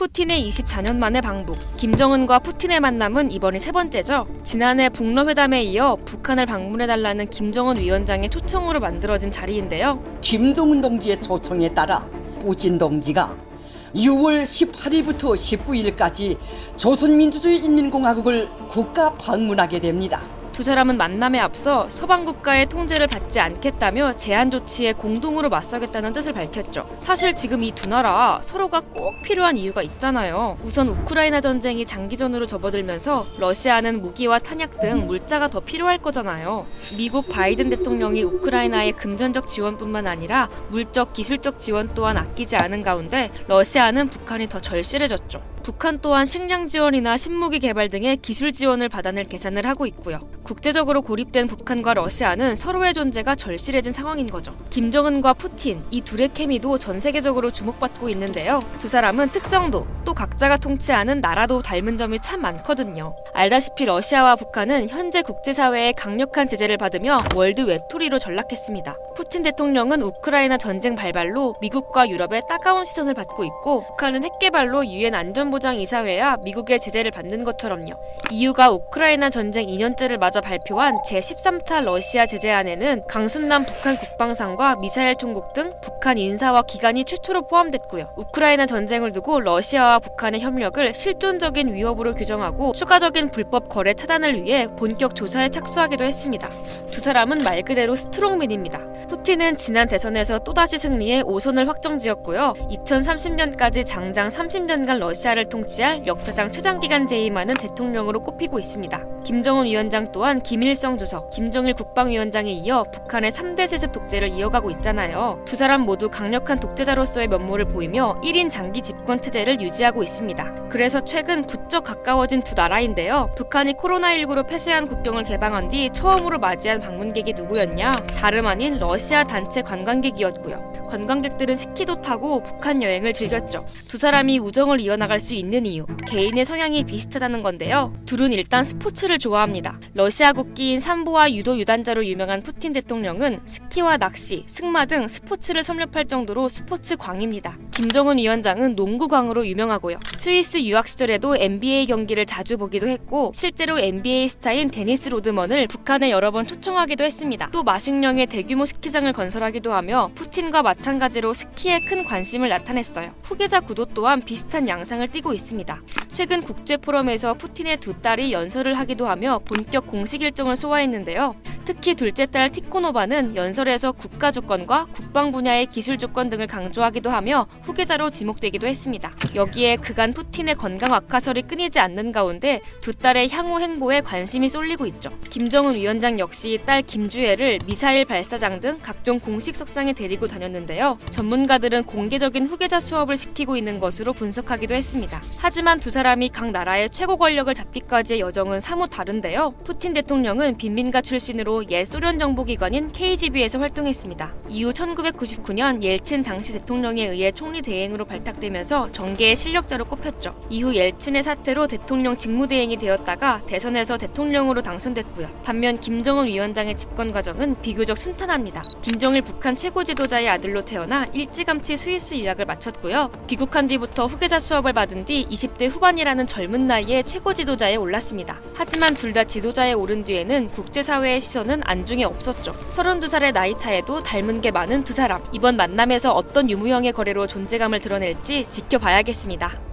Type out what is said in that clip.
푸틴의 24년 만의 방북. 김정은과 푸틴의 만남은 이번이 세 번째죠. 지난해 북러 회담에 이어 북한을 방문해달라는 김정은 위원장의 초청으로 만들어진 자리인데요. 김정은 동지의 초청에 따라 푸틴 동지가 6월 18일부터 19일까지 조선민주주의인민공화국을 국가 방문하게 됩니다. 두 사람은 만남에 앞서 서방 국가의 통제를 받지 않겠다며 제한 조치에 공동으로 맞서겠다는 뜻을 밝혔죠. 사실 지금 이 두 나라 서로가 꼭 필요한 이유가 있잖아요. 우선 우크라이나 전쟁이 장기전으로 접어들면서 러시아는 무기와 탄약 등 물자가 더 필요할 거잖아요. 미국 바이든 대통령이 우크라이나의 금전적 지원뿐만 아니라 물적, 기술적 지원 또한 아끼지 않은 가운데 러시아는 북한이 더 절실해졌죠. 북한 또한 식량 지원이나 신무기 개발 등의 기술 지원을 받아낼 계산을 하고 있고요. 국제적으로 고립된 북한과 러시아는 서로의 존재가 절실해진 상황인 거죠. 김정은과 푸틴, 이 둘의 케미도 전 세계적으로 주목받고 있는데요. 두 사람은 특성도 또 각자가 통치하는 나라도 닮은 점이 참 많거든요. 알다시피 러시아와 북한은 현재 국제사회의 강력한 제재를 받으며 월드 외톨이로 전락했습니다. 푸틴 대통령은 우크라이나 전쟁 발발로 미국과 유럽의 따가운 시선을 받고 있고, 북한은 핵 개발로 유엔 안전보장이사회야 미국의 제재를 받는 것처럼요. EU가 우크라이나 전쟁 2년째를 맞아 발표한 제13차 러시아 제재안에는 강순남 북한 국방상과 미사일 총국 등 북한 인사와 기관이 최초로 포함됐고요. 우크라이나 전쟁을 두고 러시아와 북한의 협력을 실존적인 위협으로 규정하고 추가적인 불법 거래 차단을 위해 본격 조사에 착수하기도 했습니다. 두 사람은 말 그대로 스트롱맨입니다. 푸틴은 지난 대선에서 또다시 승리해 5선을 확정지었고요. 2030년까지 장장 30년간 러시아를 통치할 역사상 최장기간 재임하는 대통령으로 꼽히고 있습니다. 김정은 위원장 또한 김일성 주석, 김정일 국방위원장에 이어 북한의 3대 세습 독재를 이어가고 있잖아요. 두 사람 모두 강력한 독재자로서의 면모를 보이며 1인 장기 집권 체제를 유지하고 있습니다. 그래서 최근 부쩍 가까워진 두 나라인데요. 북한이 코로나19로 폐쇄한 국경을 개방한 뒤 처음으로 맞이한 방문객이 누구였냐? 다름 아닌 러시아 단체 관광객이었고요. 관광객들은 스키도 타고 북한 여행을 즐겼죠. 두 사람이 우정을 이어나갈 수 있는 이유, 개인의 성향이 비슷하다는 건데요. 둘은 일단 스포츠를 좋아합니다. 러시아 국기인 삼보와 유도 유단자로 유명한 푸틴 대통령은 스키와 낚시, 승마 등 스포츠를 섭렵할 정도로 스포츠 광입니다. 김정은 위원장은 농구광으로 유명하고요. 스위스 유학 시절에도 NBA 경기를 자주 보기도 했고, 실제로 NBA 스타인 데니스 로드먼을 북한에 여러 번 초청하기도 했습니다. 또 마식령의 대규모 스키장을 건설하기도 하며 푸틴과 마찬가지로 스키에 큰 관심을 나타냈어요. 후계자 구도 또한 비슷한 양상을 띠고 있습니다. 최근 국제포럼에서 푸틴의 두 딸이 연설을 하기도 하며 본격 공식 일정을 소화했는데요. 특히 둘째 딸 티코노바는 연설에서 국가 주권과 국방 분야의 기술 주권 등을 강조하기도 하며 후계자로 지목되기도 했습니다. 여기에 그간 푸틴의 건강 악화설이 끊이지 않는 가운데 두 딸의 향후 행보에 관심이 쏠리고 있죠. 김정은 위원장 역시 딸 김주애를 미사일 발사장 등 각종 공식 석상에 데리고 다녔는데요. 전문가들은 공개적인 후계자 수업을 시키고 있는 것으로 분석하기도 했습니다. 하지만 두 사람이 각 나라의 최고 권력을 잡기까지의 여정은 사뭇 다른데요. 푸틴 대통령은 빈민가 출신으로 옛 소련 정보기관인 KGB에서 활동했습니다. 이후 1999년 옐친 당시 대통령에 의해 총리 대행으로 발탁되면서 정계의 실력자로 꼽혔죠. 이후 옐친의 사퇴로 대통령 직무대행이 되었다가 대선에서 대통령으로 당선됐고요. 반면 김정은 위원장의 집권 과정은 비교적 순탄합니다. 김정일 북한 최고 지도자의 아들로 태어나 일찌감치 스위스 유학을 마쳤고요. 귀국한 뒤부터 후계자 수업을 받은 뒤 20대 후반이라는 젊은 나이에 최고 지도자에 올랐습니다. 하지만 둘 다 지도자에 오른 뒤에는 국제사회의 시선은 안중에 없었죠. 32살의 나이 차에도 닮은 게 많은 두 사람. 이번 만남에서 어떤 유무형의 거래로 존재감을 드러낼지 지켜봐야겠습니다.